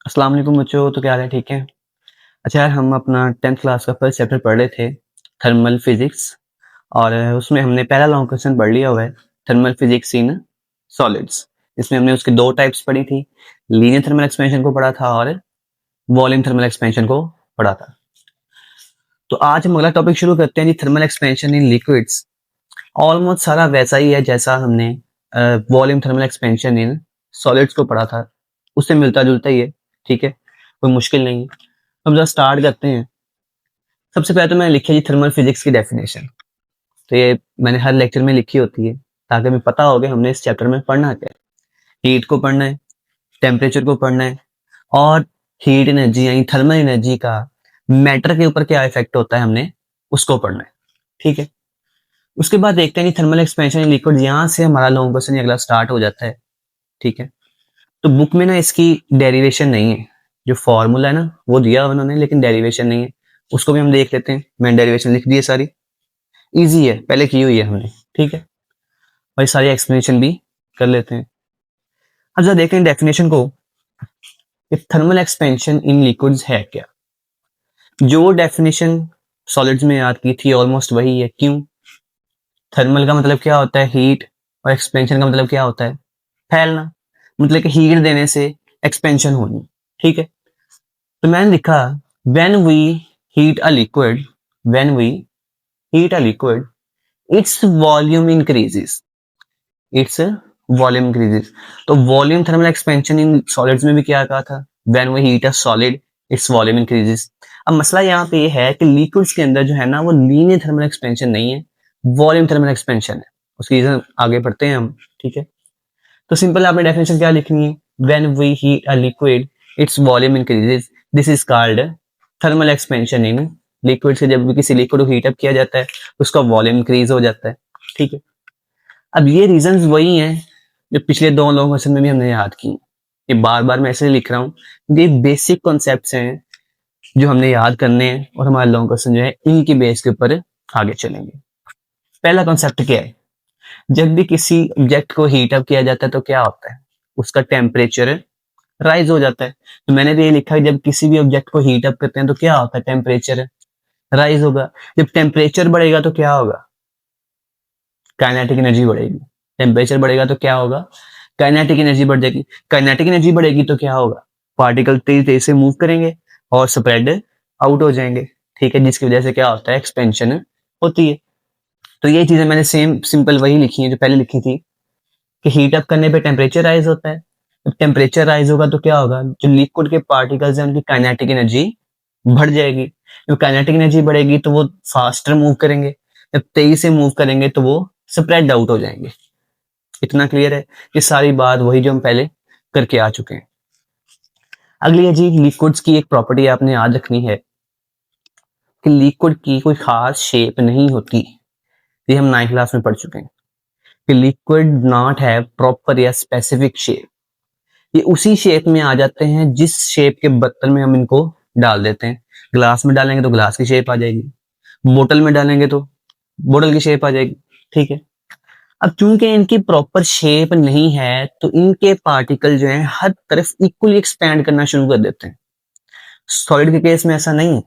अस्सलाम वालेकुम बच्चों। तो क्या हाल है? ठीक है। अच्छा यार, हम अपना 10th क्लास का फर्स्ट चैप्टर पढ़ रहे थे, थर्मल फिजिक्स। और उसमें हमने पहला लॉन्ग क्वेश्चन पढ़ लिया हुआ है, थर्मल फिजिक्स इन सॉलिड्स। इसमें हमने उसके दो टाइप्स पढ़ी थी, लीनियर थर्मल एक्सपेंशन को पढ़ा था और वॉल्यूम थर्मल एक्सपेंशन को पढ़ा था। तो आज हम अगला टॉपिक शुरू करते हैं जी, thermal expansion in liquids. Almost सारा वैसा ही है जैसा हमने volume thermal expansion in solids को पढ़ा था, उससे मिलता जुलता ही है। ठीक है, कोई मुश्किल नहीं है। हम जरा स्टार्ट करते हैं। सबसे पहले तो मैंने लिखी है जी थर्मल फिजिक्स की डेफिनेशन। तो ये मैंने हर लेक्चर में लिखी होती है ताकि हमें पता हो कि हमने इस चैप्टर में पढ़ना क्या है। हीट को पढ़ना है, टेम्परेचर को पढ़ना है, और हीट एनर्जी यानी थर्मल एनर्जी का मैटर के ऊपर क्या इफेक्ट होता है हमने उसको पढ़ना है। ठीक है, उसके बाद देखते हैं कि थर्मल एक्सपेंशन इन लिक्विड, यहाँ से हमारा लॉन्ग क्वेश्चन अगला स्टार्ट हो जाता है। ठीक है, तो बुक में ना इसकी डेरिवेशन नहीं है, जो फॉर्मूला है ना वो दिया उन्होंने, लेकिन डेरिवेशन नहीं है। उसको भी हम देख लेते हैं। मैंने डेरिवेशन लिख दी है सारी, इजी है, पहले की हुई है हमने। ठीक है, और ये सारी एक्सप्लेनेशन भी कर लेते हैं। अब जरा देखते हैं डेफिनेशन को, थर्मल एक्सपेंशन इन लिक्विड्स है क्या। जो डेफिनेशन सॉलिड्स में याद की थी ऑलमोस्ट वही है। क्यों? थर्मल का मतलब क्या होता है? हीट। और एक्सपेंशन का मतलब क्या होता है? फैलना। मतलब कि हीट देने से एक्सपेंशन होनी। ठीक है, तो मैंने लिखा when we heat a liquid, when we heat a liquid its volume increases, its volume increases. तो volume thermal expansion in solids में भी क्या कहा था? When we heat a solid its volume increases. अब मसला यहाँ पे ये है कि लिक्विड्स के अंदर जो है ना वो लीनियर थर्मल एक्सपेंशन नहीं है, वॉल्यूम थर्मल एक्सपेंशन है। उसकी रीजन आगे पढ़ते हैं हम। ठीक है, तो सिंपल आपने डेफिनेशन क्या लिखनी है? When we heat a liquid its volume increases, this is called thermal expansion in liquid. से जब भी किसी लिक्विड को हीटअप किया जाता है उसका वॉल्यूम इंक्रीज हो जाता है। ठीक है, अब ये रीजंस वही हैं जो पिछले दो लॉन्ग क्वेश्चन में भी हमने याद की। ये बार बार मैं ऐसे लिख रहा हूँ, ये बेसिक कॉन्सेप्ट्स हैं जो हमने याद करने हैं, और हमारा लॉन्ग क्वेश्चन जो है इनकी बेस के ऊपर आगे चलेंगे। पहला कॉन्सेप्ट क्या है? जब भी किसी ऑब्जेक्ट को हीट अप किया जाता है तो क्या होता है? उसका टेम्परेचर राइज हो जाता है। तो मैंने भी ये लिखा है, जब किसी भी ऑब्जेक्ट को हीट अप करते हैं तो क्या होता है? टेम्परेचर राइज होगा। जब टेम्परेचर बढ़ेगा तो क्या होगा? काइनेटिक एनर्जी बढ़ेगी। टेम्परेचर बढ़ेगा तो क्या होगा? काइनेटिक एनर्जी बढ़ जाएगी। काइनेटिक एनर्जी बढ़ेगी तो क्या होगा? पार्टिकल तेज तेज से मूव करेंगे और स्प्रेड आउट हो जाएंगे। ठीक है, जिसकी वजह से क्या होता है? एक्सपेंशन होती है। तो ये चीजें मैंने सेम सिंपल वही लिखी है जो पहले लिखी थी, कि हीट अप करने पे टेम्परेचर राइज होता है। जब टेम्परेचर राइज होगा तो क्या होगा? जो लिक्विड के पार्टिकल्स हैं उनकी काइनेटिक एनर्जी बढ़ जाएगी। जब काइनेटिक एनर्जी बढ़ेगी तो वो फास्टर मूव करेंगे। जब तेज से मूव करेंगे तो वो स्प्रेड आउट हो जाएंगे। इतना क्लियर है? ये सारी बात वही जो हम पहले करके आ चुके हैं। अगली है जी, लिक्विड्स की एक प्रॉपर्टी आपने याद रखनी है कि लिक्विड की कोई खास शेप नहीं होती। ये हम 9th क्लास में पढ़ चुके हैं कि लिक्विड नॉट हैव प्रॉपर या स्पेसिफिक शेप। ये उसी शेप में आ जाते हैं जिस शेप के बर्तन में हम इनको डाल देते हैं। ग्लास में डालेंगे तो ग्लास की शेप आ जाएगी, बोतल में डालेंगे तो बोतल की शेप आ जाएगी। ठीक है, अब चूंकि इनकी प्रॉपर शेप नहीं है तो इनके पार्टिकल जो है हर तरफ इक्वली एक्सपैंड करना शुरू कर देते हैं। सॉलिड के केस में ऐसा नहीं है,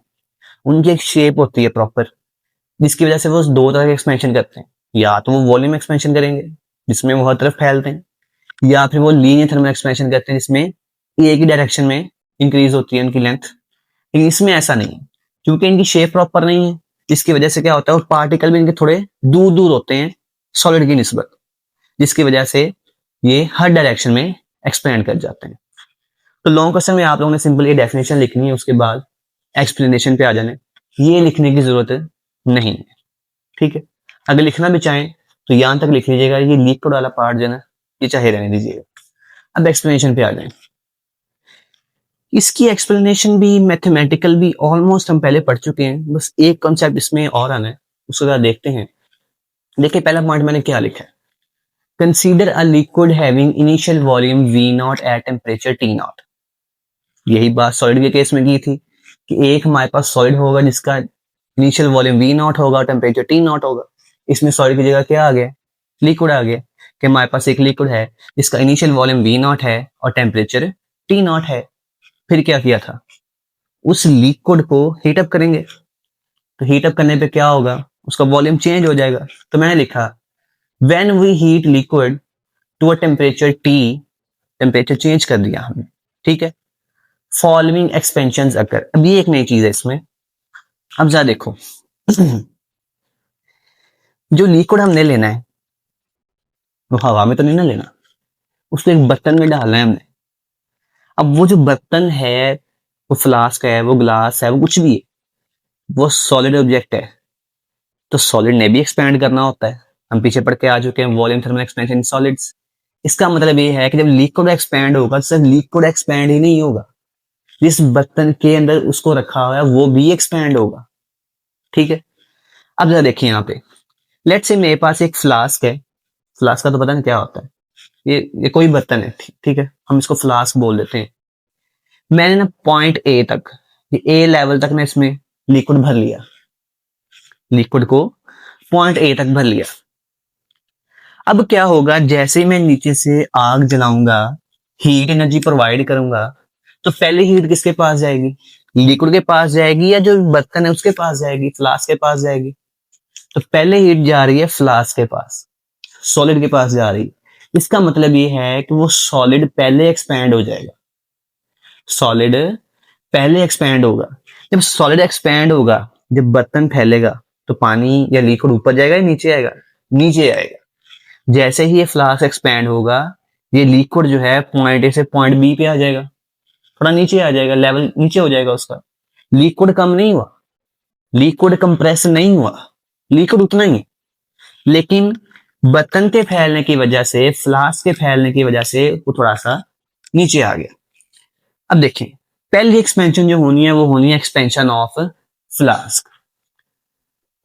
उनकी एक शेप होती है प्रॉपर, जिसकी वजह से वो दो तरह के एक्सपेंशन करते हैं। या तो वो वॉल्यूम एक्सपेंशन करेंगे जिसमें वो हर तरफ फैलते हैं, या फिर वो लीनियर थर्मल एक्सपेंशन करते हैं जिसमें एक ही डायरेक्शन में इंक्रीज होती है उनकी लेंथ। लेकिन इसमें ऐसा नहीं है, क्योंकि इनकी शेप प्रॉपर नहीं है, जिसकी वजह से क्या होता है? और पार्टिकल भी इनके थोड़े दूर दूर होते हैं सॉलिड की निस्बत, जिसकी वजह से ये हर डायरेक्शन में एक्सपेंड कर जाते हैं। तो लॉन्ग क्वेश्चन में आप लोगों ने सिंपल ये डेफिनेशन लिखनी है, उसके बाद एक्सप्लेनेशन पे आ जाने। ये लिखने की जरूरत नहीं है। ठीक है, अगर लिखना भी चाहें तो यहां तक लिख लीजिएगा, ये लिक्विड वाला पार्ट जो है ना ये चाहे रहने दीजिएगा। अब एक्सप्लेनेशन पे आ जाए। इसकी एक्सप्लेनेशन भी मैथमेटिकल भी ऑलमोस्ट हम पहले पढ़ चुके हैं, बस एक कॉन्सेप्ट इसमें और आना है, उसको जरा देखते हैं। देखिए पहला पॉइंट मैंने क्या लिखा है, consider a liquid having initial volume V not at temperature T not. यही बात सॉलिड के केस में की थी कि एक हमारे पास सॉलिड होगा जिसका इनिशियल वॉल्यूम वी नॉट होगा, टेम्परेचर टी नॉट होगा। इसमें सॉलिड की जगह क्या आ गया? लिक्विड आ गया, कि हमारे पास एक लिक्विड है जिसका इनिशियल वॉल्यूम वी नॉट है और टेम्परेचर टी नॉट है। फिर क्या किया था, उस लिक्विड को हीट अप करेंगे, तो हीट अप करने पे क्या होगा, उसका वॉल्यूम चेंज हो जाएगा। तो मैंने लिखा when we heat liquid to a temperature T, temperature change कर दिया हमने, ठीक है, फॉलोइंग एक्सपेंशन अकर। अब ये एक नई चीज है इसमें, अब जरा देखो जो लिक्विड हमने लेना है वो हवा में तो नहीं ना लेना, उसको एक बर्तन में डालना है हमने। अब वो जो बर्तन है, वो फ्लास्क है, वो ग्लास है, वो कुछ भी है, वो सॉलिड ऑब्जेक्ट है, तो सॉलिड ने भी एक्सपैंड करना होता है। हम पीछे पढ़ के आ चुके हैं volume thermal expansion in solids. इसका मतलब ये है कि जब लिक्विड एक्सपैंड होगा तो सिर्फ लिक्विड एक्सपैंड ही नहीं होगा, जिस बर्तन के अंदर उसको रखा हुआ है वो भी एक्सपैंड होगा, ठीक है। अब जरा देखिए यहाँ पे, लेट्स से मेरे पास एक फ्लास्क है, फ्लास्क का तो पता नहीं क्या होता है, ये कोई बर्तन है, ठीक है, हम इसको फ्लास्क बोल देते हैं। मैंने ना पॉइंट ए तक, ये ए लेवल तक ना इसमें लिक्विड भर लिया, लिक्विड को पॉइंट ए तक भर लिया। अब क्या होगा, जैसे ही मैं नीचे से आग जलाऊंगा, हीट एनर्जी प्रोवाइड करूंगा, तो पहले हीट किसके पास जाएगी, लिक्विड के पास जाएगी या जो बर्तन है उसके पास जाएगी, फ्लास्क के पास जाएगी। तो पहले हीट जा रही है फ्लास्क के पास, सॉलिड के पास जा रही है। इसका मतलब ये है कि वो सॉलिड पहले एक्सपैंड हो जाएगा, सॉलिड पहले एक्सपैंड होगा। जब सॉलिड एक्सपैंड होगा, जब बर्तन फैलेगा, तो पानी या लिक्विड ऊपर जाएगा या नीचे आएगा, नीचे आएगा। जैसे ही ये फ्लास्क एक्सपैंड होगा, ये लिक्विड जो है पॉइंट ए से पॉइंट बी पे आ जाएगा, थोड़ा नीचे आ जाएगा, लेवल नीचे हो जाएगा उसका। लिक्विड कम नहीं हुआ, लिक्विड कंप्रेस नहीं हुआ, लिक्विड उतना ही है, लेकिन बर्तन के फैलने की वजह से, फ्लास्क के फैलने की वजह से वो थोड़ा सा नीचे आ गया। अब देखें, पहली एक्सपेंशन जो होनी है वो होनी है एक्सपेंशन ऑफ फ्लास्क,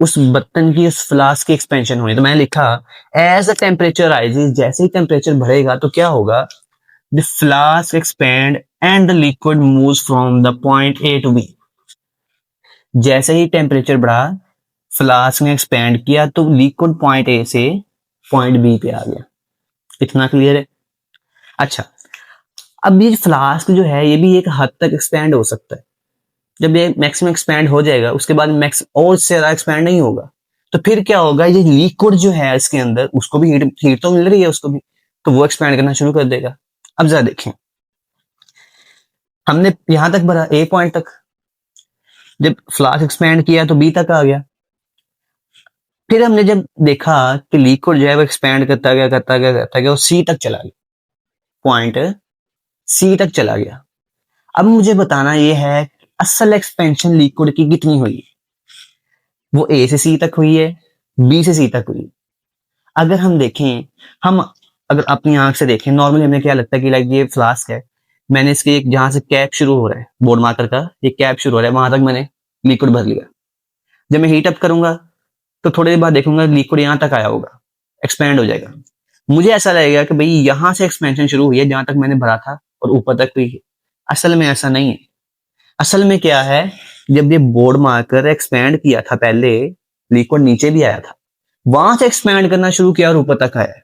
उस बर्तन की, उस फ्लास्क की एक्सपेंशन होनी है। तो मैंने लिखा एज द टेम्परेचर राइजेस, जैसे ही टेम्परेचर बढ़ेगा तो क्या होगा, the flask expand and the liquid moves from the point A to B. जैसे ही टेम्परेचर बढ़ा, फ्लास्क ने एक्सपैंड किया, तो लिक्विड पॉइंट ए से पॉइंट बी पे आ गया। इतना क्लियर है। अच्छा, अब ये फ्लास्क जो है ये भी एक हद तक एक्सपैंड हो सकता है। जब ये मैक्सिमम एक्सपैंड हो जाएगा, उसके बाद मैक्स और इससे ज्यादा एक्सपैंड नहीं होगा, तो फिर क्या होगा, ये लिक्विड जो है इसके अंदर, उसको भी हीट तो मिल रही है उसको भी, तो वो एक्सपैंड करना शुरू कर देगा। अब जरा देखें, हमने यहां तक भरा ए पॉइंट तक, जब फ्लास्क एक्सपैंड किया तो बी तक आ गया। फिर हमने जब देखा कि लिक्विड जो है वो एक्सपैंड करता गया करता गया करता गया, वो सी तक चला गया, पॉइंट सी तक चला गया। अब मुझे बताना ये है असल एक्सपेंशन लिक्विड की कितनी हुई, वो ए से सी तक हुई है, बी से सी तक हुई है। अगर हम देखें, हम अगर अपनी आंख से देखें, नॉर्मली हमें क्या लगता है कि लाइक ये फ्लास्क है, मैंने इसके एक जहां से कैप शुरू हो रहा है, बोर्ड मार्कर का ये कैप शुरू हो रहा है, वहां तक मैंने लिक्विड भर लिया। जब मैं हीट अप करूंगा तो थोड़ी देर बाद देखूंगा लिक्विड यहां तक आया होगा, एक्सपेंड हो जाएगा। मुझे ऐसा लगेगा कि भाई यहां से एक्सपेंशन शुरू हुई है जहां तक मैंने भरा था और ऊपर तक हुई है। असल में ऐसा नहीं है। असल में क्या है, जब ये बोर्ड मार्कर एक्सपैंड किया था पहले, लिक्विड नीचे भी आया था, वहां से एक्सपैंड करना शुरू किया और ऊपर तक आया।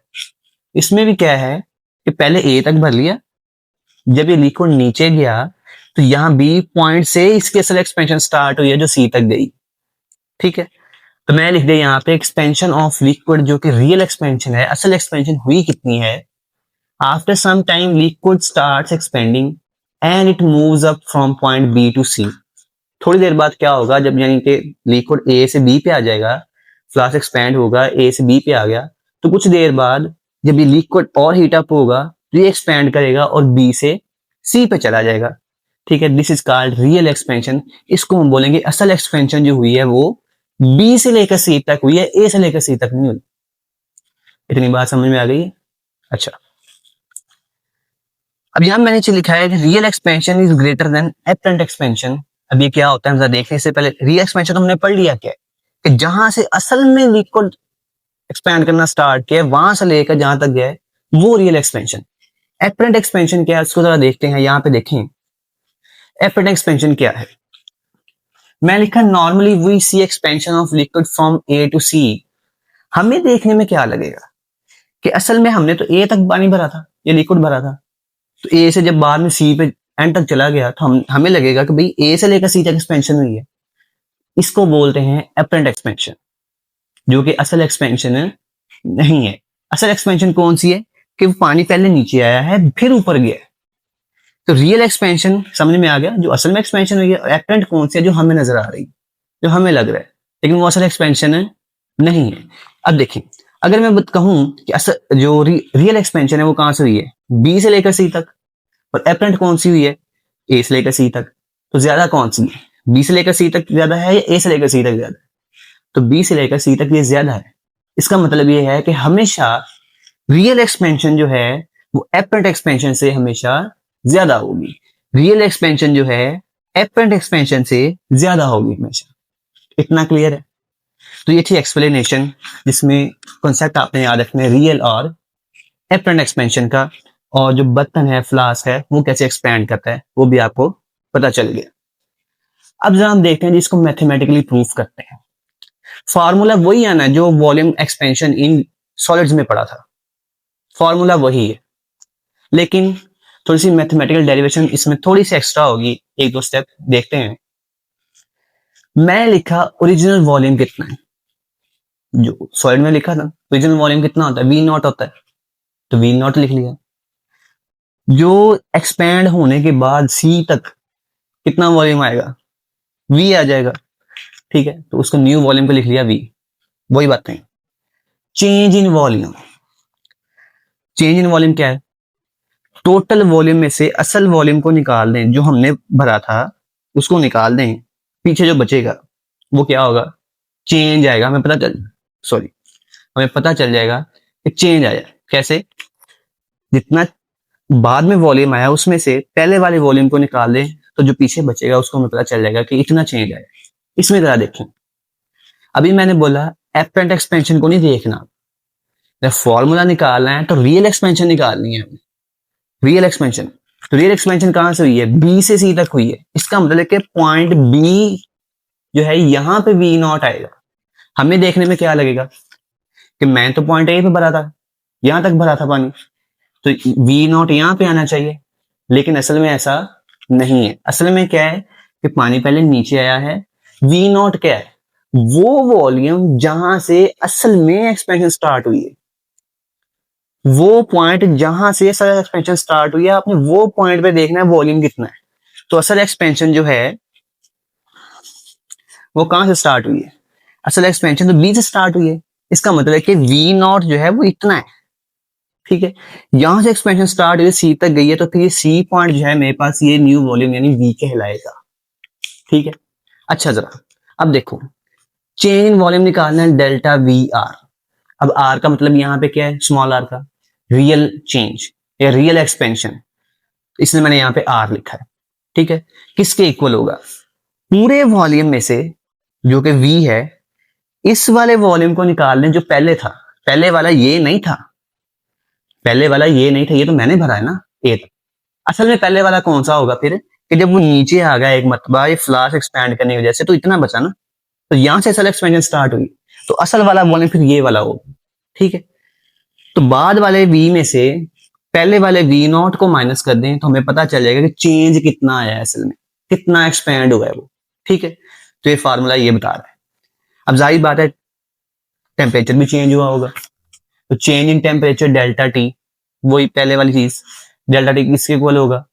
इसमें भी क्या है कि पहले ए तक भर लिया, जब ये लिक्विड नीचे गया तो यहाँ बी पॉइंट से इसकी असल एक्सपेंशन स्टार्ट हुई है जो सी तक गई, ठीक है। तो मैं लिख दिया यहाँ पे एक्सपेंशन ऑफ लिक्विड, जो कि रियल एक्सपेंशन है, असल एक्सपेंशन हुई कितनी है। After some time liquid starts expanding and it moves up from point B to C. थोड़ी देर बाद क्या होगा, जब यानी कि लिक्विड ए से बी पे आ जाएगा, फ्लास्क एक्सपैंड होगा, ए से बी पे आ गया, तो कुछ देर बाद जब ये लिक्विड और हीट अप होगा तो ये एक्सपैंड करेगा और बी से सी पे चला जाएगा, ठीक है। This is called real expansion. इसको हम बोलेंगे असल एक्सपेंशन जो हुई है वो बी से लेकर सी तक हुई है, ए से लेकर सी तक नहीं हुई। इतनी बात समझ में आ गई है। अच्छा, अब यहां मैंने लिखा है real expansion is greater than apparent expansion. अब ये क्या होता है, देखने से पहले रियल एक्सपेंशन हमने पढ़ लिया क्या है, कि जहां से असल में लिक्विड एक्सपैंड करना स्टार्ट किया, वहां से लेकर जहां तक गया वो रियल एक्सपेंशन। एपरेंट एक्सपेंशन क्या है उसको जरा देखते हैं। यहाँ पे देखें एपरेंट एक्सपेंशन क्या है। मैं लिखा normally we see expansion of liquid from A to C. हमें देखने में क्या लगेगा कि असल में हमने तो ए तक पानी भरा था, ये लिक्विड भरा था, तो ए से जब बाद में सी पे एंड तक चला गया तो हमें लगेगा कि भाई ए से लेकर सी तक एक्सपेंशन हुई है। इसको बोलते हैं एपरेंट एक्सपेंशन, जो कि असल एक्सपेंशन नहीं है। असल एक्सपेंशन कौन सी है कि वो पानी पहले नीचे आया है फिर ऊपर गया है। तो रियल एक्सपेंशन समझ में आ गया, जो असल में एक्सपेंशन हुई है। और एपरेंट कौन सी है, जो हमें नजर आ रही है, जो हमें लग रहा है, लेकिन वो असल एक्सपेंशन नहीं है। अब देखिए, अगर मैं कहूं कि असल जो रियल एक्सपेंशन है वो कहां से हुई है, बी से लेकर सी तक, और एपरेंट कौन सी हुई है, ए से लेकर सी तक। तो ज्यादा कौन सी है, बी से लेकर सी तक ज्यादा है या ए से लेकर सी तक ज्यादा है? तो बी से लेकर सी तक ये ज्यादा है। इसका मतलब ये है कि हमेशा रियल एक्सपेंशन जो है वो एपरेंट एक्सपेंशन से हमेशा ज्यादा होगी। रियल एक्सपेंशन जो है एपरेंट एक्सपेंशन से ज्यादा होगी हमेशा। इतना क्लियर है? तो ये थी एक्सप्लेनेशन जिसमें कॉन्सेप्ट आपने याद रखने रियल और एपरेंट एक्सपेंशन का, और जो बर्तन है, फ्लास्क है, वो कैसे एक्सपेंड करता है वो भी आपको पता चल गया। अब जरा हम देखते हैं जिसको मैथमेटिकली प्रूफ करते हैं। फॉर्मूला वही आना है जो वॉल्यूम एक्सपेंशन इन सॉलिड्स में पड़ा था, फॉर्मूला वही है, लेकिन थोड़ी सी मैथमेटिकल डेरिवेशन इसमें थोड़ी सी एक्स्ट्रा होगी। एक दो स्टेप देखते हैं। मैं लिखा ओरिजिनल वॉल्यूम कितना है, जो सॉलिड में लिखा था ओरिजिनल वॉल्यूम कितना होता है, वी नॉट होता है, तो वी नॉट लिख लिया। जो एक्सपैंड होने के बाद सी तक कितना वॉल्यूम आएगा, वी आ जाएगा, ठीक है, तो उसको न्यू वॉल्यूम को लिख लिया वी। वही बातें, change in volume. Change in volume क्या है, टोटल वॉल्यूम में से असल वॉल्यूम को निकाल दें, जो हमने भरा था उसको निकाल दें, पीछे जो बचेगा वो क्या होगा, चेंज आएगा। हमें पता चल जाएगा कि चेंज आया। कैसे, जितना बाद में वॉल्यूम आया उसमें से पहले वाले वॉल्यूम को निकाल दें, तो जो पीछे बचेगा उसको हमें पता चल जाएगा कि इतना चेंज आया। इसमें जरा देखें, अभी मैंने बोला एपरेंट एक्सपेंशन को नहीं देखना, जब फॉर्मूला निकालना है तो रियल एक्सपेंशन निकालनी है। रियल एक्सपेंशन, तो रियल एक्सपेंशन कहां से हुई है, बी से सी तक हुई है। इसका मतलब है कि पॉइंट बी जो है यहां पे वी नॉट आएगा। हमें देखने में क्या लगेगा कि मैं तो पॉइंट ए पे भरा था, यहां तक भरा था पानी, तो वी नॉट यहां पे आना चाहिए, लेकिन असल में ऐसा नहीं है। असल में क्या है कि पानी पहले नीचे आया है। वी नॉट क्या है, वो वॉल्यूम जहां से असल में एक्सपेंशन स्टार्ट हुई है, वो पॉइंट जहां से असल एक्सपेंशन स्टार्ट हुई है, आपने वो पॉइंट पे देखना है वॉल्यूम कितना है। तो असल एक्सपेंशन जो है वो कहां से स्टार्ट हुई है, असल एक्सपेंशन तो बी से स्टार्ट हुई है। इसका मतलब है कि वी नॉट जो है वो इतना है, ठीक है। यहां से एक्सपेंशन स्टार्ट हुई, सी तक गई है, तो फिर सी पॉइंट जो है मेरे पास ये न्यू वॉल्यूम यानी वी कहलाएगा, ठीक है। अच्छा, जरा अब देखो, चेंज इन वॉल्यूम निकालना है डेल्टा वी आर। अब आर का मतलब यहाँ पे क्या है, स्मॉल आर का रियल चेंज या रियल एक्सपेंशन, इसलिए मैंने यहाँ पे आर लिखा है, ठीक है। किसके इक्वल होगा, पूरे वॉल्यूम में से जो कि वी है, इस वाले वॉल्यूम को निकालने जो पहले था। पहले वाला ये नहीं था, पहले वाला ये नहीं था, ये तो मैंने भरा है ना ए तक। असल में पहले वाला कौन सा होगा फिर, कि जब वो नीचे आ गया एक मरतबा ये फ्लास्क एक्सपैंड करने की वजह से, तो इतना बचा ना, तो यहां से असल एक्सपेंशन स्टार्ट हुई, तो असल वाला वॉल्यूम फिर ये वाला होगा, ठीक है। तो बाद वाले वी में से पहले वाले वी नॉट को माइनस कर दें, तो हमें पता चल जाएगा कि चेंज कितना आया है, असल में कितना एक्सपैंड हुआ है वो, ठीक है। तो ये फार्मूला ये बता रहा है। अब जाहिर बात है टेम्परेचर भी चेंज हुआ होगा, तो change in temperature delta T, वही पहले वाली चीज, डेल्टा टी किसके इक्वल होगा,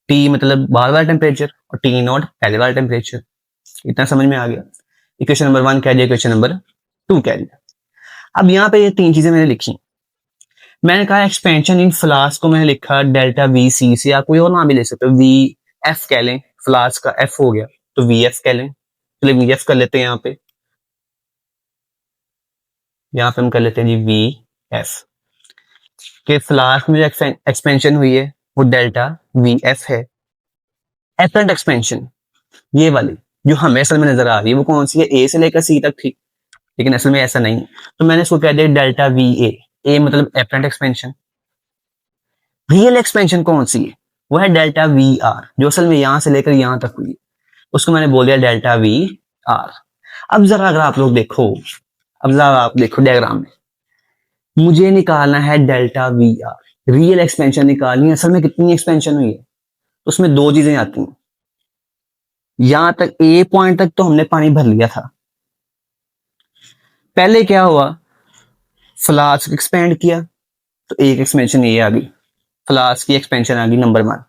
टी मतलब बाहर वाला टेम्परेचर और टी नॉट पहले वाला टेम्परेचर। इतना समझ में आ गया। इक्वेशन नंबर 1 कह दिया, इक्वेशन नंबर 2 कह दिया। अब यहाँ पे ये तीन चीजें मैंने लिखी। मैंने कहा एक्सपेंशन इन फ्लास्क को मैंने लिखा डेल्टा वी सी से, आप कोई और नाम भी ले सकते हो, वी एफ कह लें, फ्लास्क का एफ हो गया तो वी एफ कह लें। चलिए वी एफ कर लेते हैं, यहाँ पे हम कर लेते हैं जी वी एफ के फ्लास्क में जो एक्सपेंशन हुई है वो डेल्टा वी एफ है। एपरेंट एक्सपेंशन ये वाली जो हमें असल में नजर आ रही है वो कौन सी है, ए से लेकर सी तक थी, लेकिन असल में ऐसा नहीं, तो मैंने इसको कह दिया डेल्टा वी ए मतलब एपरेंट एक्सपेंशन। रियल एक्सपेंशन कौन सी है, वो है डेल्टा वी आर, जो असल में यहां से लेकर यहां तक हुई, उसको मैंने बोल दिया डेल्टा वी आर। अब जरा अगर आप लोग देखो, अब जरा आप देखो डायग्राम में, मुझे निकालना है delta V R, real expansion निकालनी है, असल में कितनी एक्सपेंशन हुई है, उसमें दो चीजें आती हैं। यहां तक ए पॉइंट तक तो हमने पानी भर लिया था। पहले क्या हुआ, फ्लास्क एक्सपेंड किया तो एक एक्सपेंशन ये आ गई, फ्लास्क की एक्सपेंशन आ गई नंबर 1।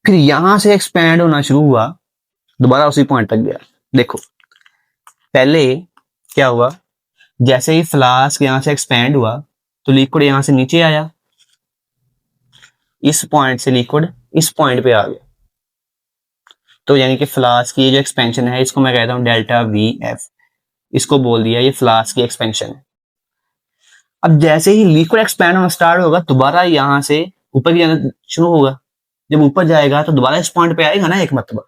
फिर यहां से एक्सपेंड होना शुरू हुआ, दोबारा उसी पॉइंट तक गया। देखो पहले क्या हुआ, जैसे ही फ्लास्क यहां से एक्सपेंड हुआ तो लिक्विड यहां से नीचे आया, इस पॉइंट से लिक्विड इस पॉइंट पे आ गया। तो यानी कि फ्लास्क की जो एक्सपेंशन है इसको मैं कहता हूं डेल्टा वी एफ, इसको बोल दिया ये फ्लास्क की एक्सपेंशन है। अब जैसे ही लिक्विड एक्सपैंड होना स्टार्ट होगा, दोबारा यहां से ऊपर की जाना शुरू होगा। जब ऊपर जाएगा तो दोबारा इस पॉइंट पे आएगा ना एक मरतबा।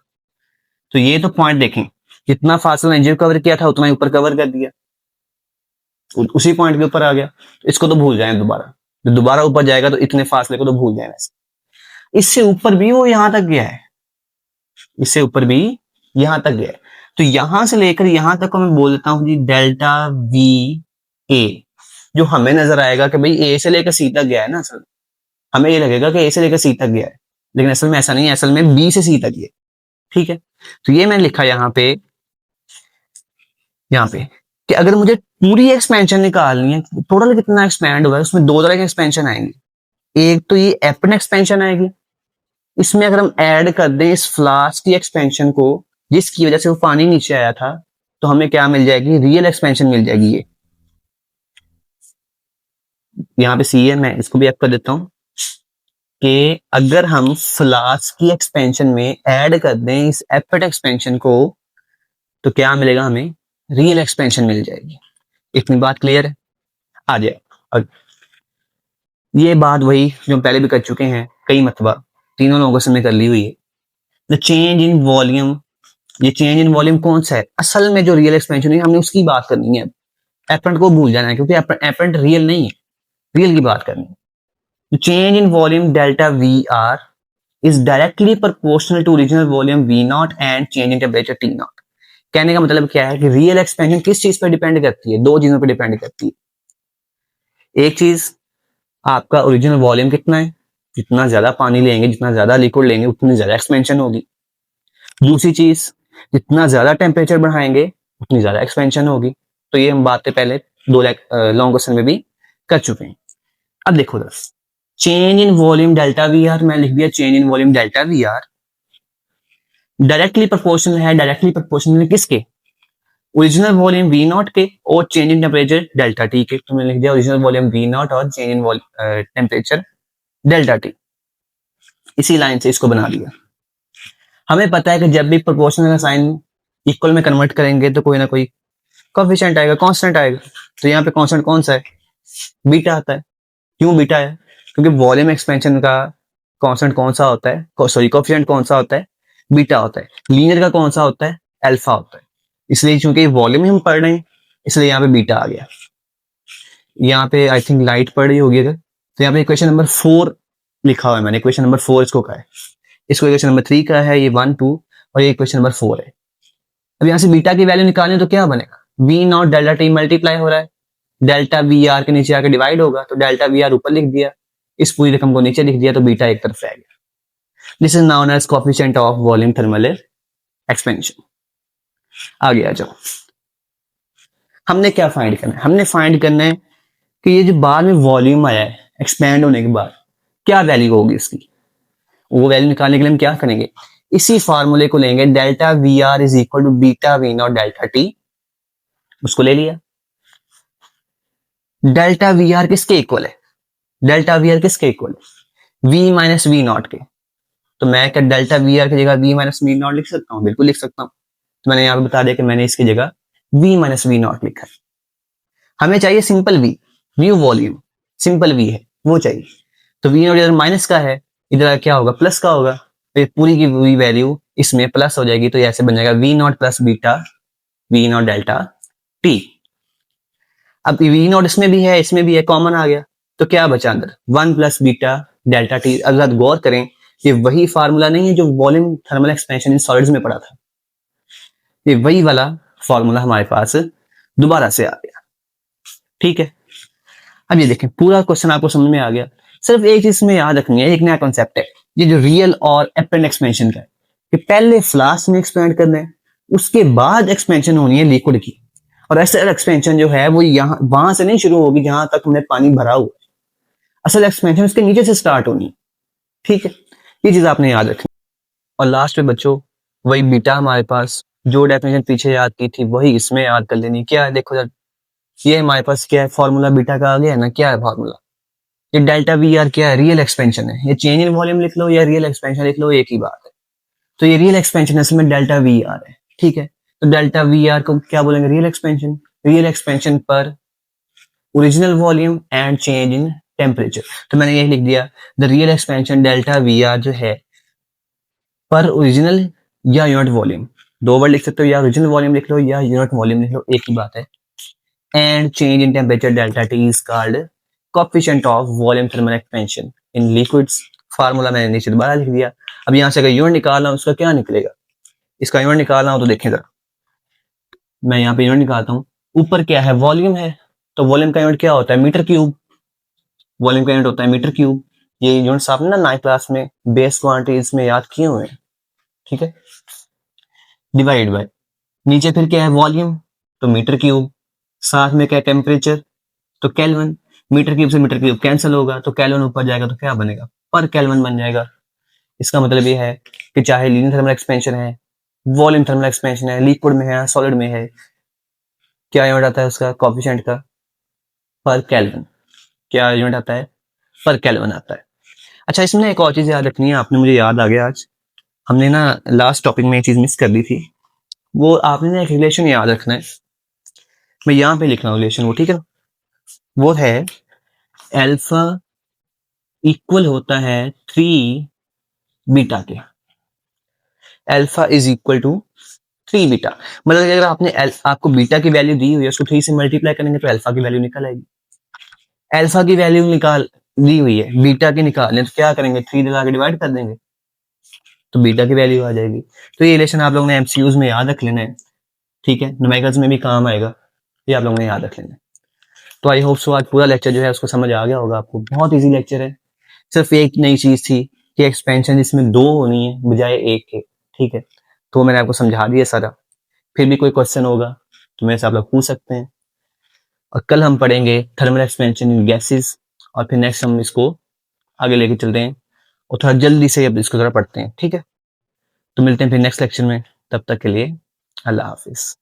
तो ये तो पॉइंट देखें, जितना फासला एंजिन कवर किया था उतना ही ऊपर कवर कर दिया, उसी पॉइंट के ऊपर आ गया। तो इसको तो भूल जाए, दोबारा जब दोबारा ऊपर जाएगा तो इतने फासले को तो भूल जाए। वैसे इससे ऊपर भी वो यहां तक गया है, इससे ऊपर भी यहां तक गया है। तो यहां से लेकर यहां तक को मैं बोल देता हूं जी डेल्टा वी ए। जो हमें नजर आएगा कि भाई ए से लेकर सी तक गया है ना, असल हमें ये लगेगा कि ए से लेकर सी तक गया है, लेकिन असल में ऐसा नहीं है, असल में बी से सी तक गया। ठीक है, तो ये मैंने लिखा यहाँ पे कि अगर मुझे पूरी एक्सपेंशन निकालनी है, टोटल कितना एक्सपेंड हुआ है, उसमें दो तरह के एक्सपेंशन आएंगे। एक तो ये एपन एक्सपेंशन आएगी, इसमें अगर हम ऐड कर दें इस फ्लास्क की एक्सपेंशन को जिसकी वजह से वो पानी नीचे आया था, तो हमें क्या मिल जाएगी, रियल एक्सपेंशन मिल जाएगी। ये यहाँ पे सी है, मैं इसको भी ऐड कर देता हूं कि अगर हम फ्लास्क की एक्सपेंशन में ऐड कर दें इस एपेट एक्सपेंशन को तो क्या मिलेगा, हमें रियल एक्सपेंशन मिल जाएगी। इतनी बात क्लियर है? आ जाए। और ये बात वही जो हम पहले भी कर चुके हैं कई मरतबा, तीनों लोगों से कर ली हुई है। द चेंज इन वॉल्यूम, ये चेंज इन वॉल्यूम कौन सा है, असल में जो रियल एक्सपेंशन है हमने उसकी बात करनी है। एपेंट को भूल जाना है क्योंकि एपेंट रियल नहीं है, रियल की बात करनी है। Change in volume delta V R is directly proportional to original volume V naught and change in temperature T naught। कहने का मतलब क्या है कि रियल एक्सपेंशन किस चीज पर डिपेंड करती है, दो चीजों पर डिपेंड करती है। एक चीज आपका ओरिजिनल वॉल्यूम कितना है, जितना ज्यादा पानी लेंगे, जितना ज्यादा लिक्विड लेंगे उतनी ज्यादा एक्सपेंशन होगी। दूसरी चीज जितना ज्यादा टेम्परेचर बढ़ाएंगे उतनी ज्यादा एक्सपेंशन होगी। तो ये हम बातें पहले दो लॉन्ग क्वेश्चन में भी कर चुके हैं। अब देखो दोस्त, change in volume delta V R, मैं लिख दिया change in volume delta V R directly proportional है। डायरेक्टली प्रोपोर्शनल किसके, ओरिजिनल वॉल्यूम वी नॉट के और change in temperature delta T के। तो मैंने लिख दिया ओरिजिनल वॉल्यूम वी नॉट और change in temperature delta T. इसी लाइन से इसको बना दिया। हमें पता है कि जब भी प्रोपोर्शनल का साइन इक्वल में कन्वर्ट करेंगे तो कोई ना कोई कोएफिशिएंट आएगा, कांस्टेंट आएगा। तो यहाँ पे कांस्टेंट कौन सा है, बीटा आता है। क्यों बीटा है, क्योंकि वॉल्यूम एक्सपेंशन का कांस्टेंट कौन सा होता है, सॉरी कोएफिशिएंट कौन सा होता है, बीटा होता है। लीनियर का कौन सा होता है, अल्फा होता है। इसलिए चूंकि वॉल्यूम हम पढ़ रहे हैं इसलिए यहाँ पे बीटा आ गया। यहाँ पे आई थिंक लाइट पड़ रही होगी अगर, तो यहाँ पे इक्वेशन नंबर 4 लिखा हुआ है मैंने, इक्वेशन नंबर 4 इसको का है, इसको इक्वेशन नंबर 3 का है, ये 1 2 और ये इक्वेशन नंबर 4 है। अब यहाँ से बीटा की वैल्यू निकालनी तो क्या बनेगा, V naught delta T multiply हो रहा है, डेल्टा वी आर के नीचे आके डिवाइड होगा, तो डेल्टा वी आर ऊपर लिख दिया, इस पूरी रकम को नीचे लिख दिया, तो बीटा एक तरफ रह गया। This is known as coefficient of volume thermal expansion. आगे आ जाओ, हमने क्या फाइंड करना है, हमने फाइंड करना है कि ये जो बाद में वॉल्यूम आया है एक्सपेंड होने के बाद क्या वैल्यू होगी इसकी। वो वैल्यू निकालने के लिए हम क्या करेंगे, इसी फार्मूले को लेंगे, delta V R is equal to beta V naught delta T, उसको ले लिया। डेल्टा वी आर किसके इक्वल है, डेल्टा वी आर किसके इक्वल है, वी माइनस वी नॉट के। तो मैं क्या डेल्टा वी आर की जगह वी माइनस वी नॉट लिख सकता हूँ, बिल्कुल लिख सकता हूँ। तो मैंने यहाँ पे बता दिया कि मैंने इसकी जगह वी माइनस वी नॉट लिखा है। हमें चाहिए simple V, new volume, simple V है वो चाहिए। तो वी नॉट इधर माइनस का है, इधर क्या होगा, प्लस का होगा। तो पूरी की वी वैल्यू इसमें प्लस हो जाएगी, तो ऐसे बन जाएगा V naught plus beta V naught delta T. अब वी नॉट इसमें भी है इसमें भी है, कॉमन आ गया, तो क्या बचा अंदर, 1 प्लस बीटा डेल्टा टी। अगर गौर करें ये वही फार्मूला नहीं है जो volume thermal expansion in solids में पड़ा था, ये वही वाला फॉर्मूला हमारे पास दोबारा से आ गया। ठीक है, अब ये देखें पूरा क्वेश्चन आपको समझ में आ गया। सिर्फ एक चीज में याद रखनी है, एक नया कॉन्सेप्ट है, ये जो रियल और एपेरेंट एक्सपेंशन का है कि पहले फ्लास्क में एक्सपेंड करना है, उसके बाद एक्सपेंशन होनी है लिक्विड की। और ऐसा एक्सपेंशन जो है वो यहाँ वहां से नहीं शुरू होगी जहां तक हमने पानी भरा हुआ है, असल एक्सपेंशन उसके नीचे से स्टार्ट होनी है। ठीक है, ये चीज आपने याद रखनी। और लास्ट में बच्चों वही बीटा हमारे पास जो डेफिनेशन पीछे याद की थी वही इसमें याद कर लेनी। क्या है देखो यार, ये हमारे पास क्या है, फॉर्मूला बीटा का आ गया है ना। क्या है फॉर्मूला, ये डेल्टा वी आर क्या है, रियल एक्सपेंशन है। ये चेंज इन वॉल्यूम लिख लो या रियल एक्सपेंशन लिख लो, एक ही बात है। तो ये रियल एक्सपेंशन है, इसमें डेल्टा वी आर है। ठीक है, तो डेल्टा वी आर को क्या बोलेंगे, रियल एक्सपेंशन। रियल एक्सपेंशन पर original volume and change in temperature. तो मैंने ये लिख दिया, the real expansion delta V R जो है पर ओरिजिनल या यूनिट वॉल्यूम, दो वर्ड लिख सकते हो, या ओरिजिनल वॉल्यूम लिख लो या यूनिट वॉल्यूम लिख लो, एक ही बात है। And change in temperature delta T is called coefficient of volume thermal expansion in liquids. Formula मैंने नीचे दोबारा लिख दिया। अब यहाँ से अगर यूनिट निकालना हो उसका क्या निकलेगा, इसका यूनिट निकालना हो तो देखें जरा, मैं यहाँ पे यूनिट निकालता हूँ। ऊपर क्या है, वॉल्यूम है, तो वॉल्यूम का यूनिट क्या होता है, मीटर क्यूब। वॉल्यूम का यूनिट होता है मीटर क्यूब। ये यूनिट्स आपने ना 9th क्लास में बेस क्वांटिटीज में याद किए हुए हैं। ठीक है, डिवाइड बाय, नीचे फिर क्या है वॉल्यूम, तो मीटर क्यूब, साथ में क्या है टेम्परेचर, तो केल्विन। मीटर क्यूब से मीटर क्यूब कैंसिल होगा, तो केल्विन ऊपर जाएगा तो क्या बनेगा, पर केल्विन बन जाएगा। इसका मतलब ये है कि चाहे लीनियर थर्मल एक्सपेंशन है, वॉल्यूम थर्मल एक्सपेंशन है, लिक्विड में है, सॉलिड में है, क्या यूनिट आता है उसका कोएफिशिएंट का, पर केल्विन। क्या यूनिट आता है, पर केल्विन आता है। अच्छा, इसमें एक और चीज याद रखनी है आपने, मुझे याद आ गया आज, हमने ना लास्ट टॉपिक में एक चीज मिस कर दी थी। वो आपने ना एक रिलेशन याद रखना है, मैं यहाँ पे लिख रहा हूँ रिलेशन वो, ठीक है। वो है अल्फा इक्वल होता है 3 बीटा के। Alpha is equal to 3 beta, मतलब अगर आपने आपको बीटा की वैल्यू दी हुई है, उसको 3 से मल्टीप्लाई करेंगे तो अल्फा की वैल्यू निकल आएगी। अल्फा की वैल्यू निकाल दी हुई है, बीटा की निकालने तो क्या करेंगे, 3 लगा के डिवाइड कर देंगे तो बीटा की वैल्यू आ जाएगी। तो ये रिलेशन आप लोगों ने एमसीक्यूज में याद रख लेना है। ठीक है, न्यूमेरिकल्स में भी काम आएगा, ये आप लोगों ने याद रख लेना है। तो आई होप सो आज पूरा लेक्चर जो है उसको समझ आ गया होगा आपको। बहुत इजी लेक्चर है, सिर्फ एक नई चीज थी कि एक्सपेंशन इसमें 2 होनी है बजाय 1 के। ठीक है, तो मैंने आपको समझा दिया सारा। फिर भी कोई क्वेश्चन होगा तो मेरे से आप लोग पूछ सकते हैं। और कल हम पढ़ेंगे थर्मल एक्सपेंशन इन गैसेस, और फिर नेक्स्ट हम इसको आगे लेके चलते हैं और थोड़ा जल्दी से अब इसको थोड़ा पढ़ते हैं। ठीक है, तो मिलते हैं फिर नेक्स्ट लेक्चर में, तब तक के लिए अल्लाह हाफिज।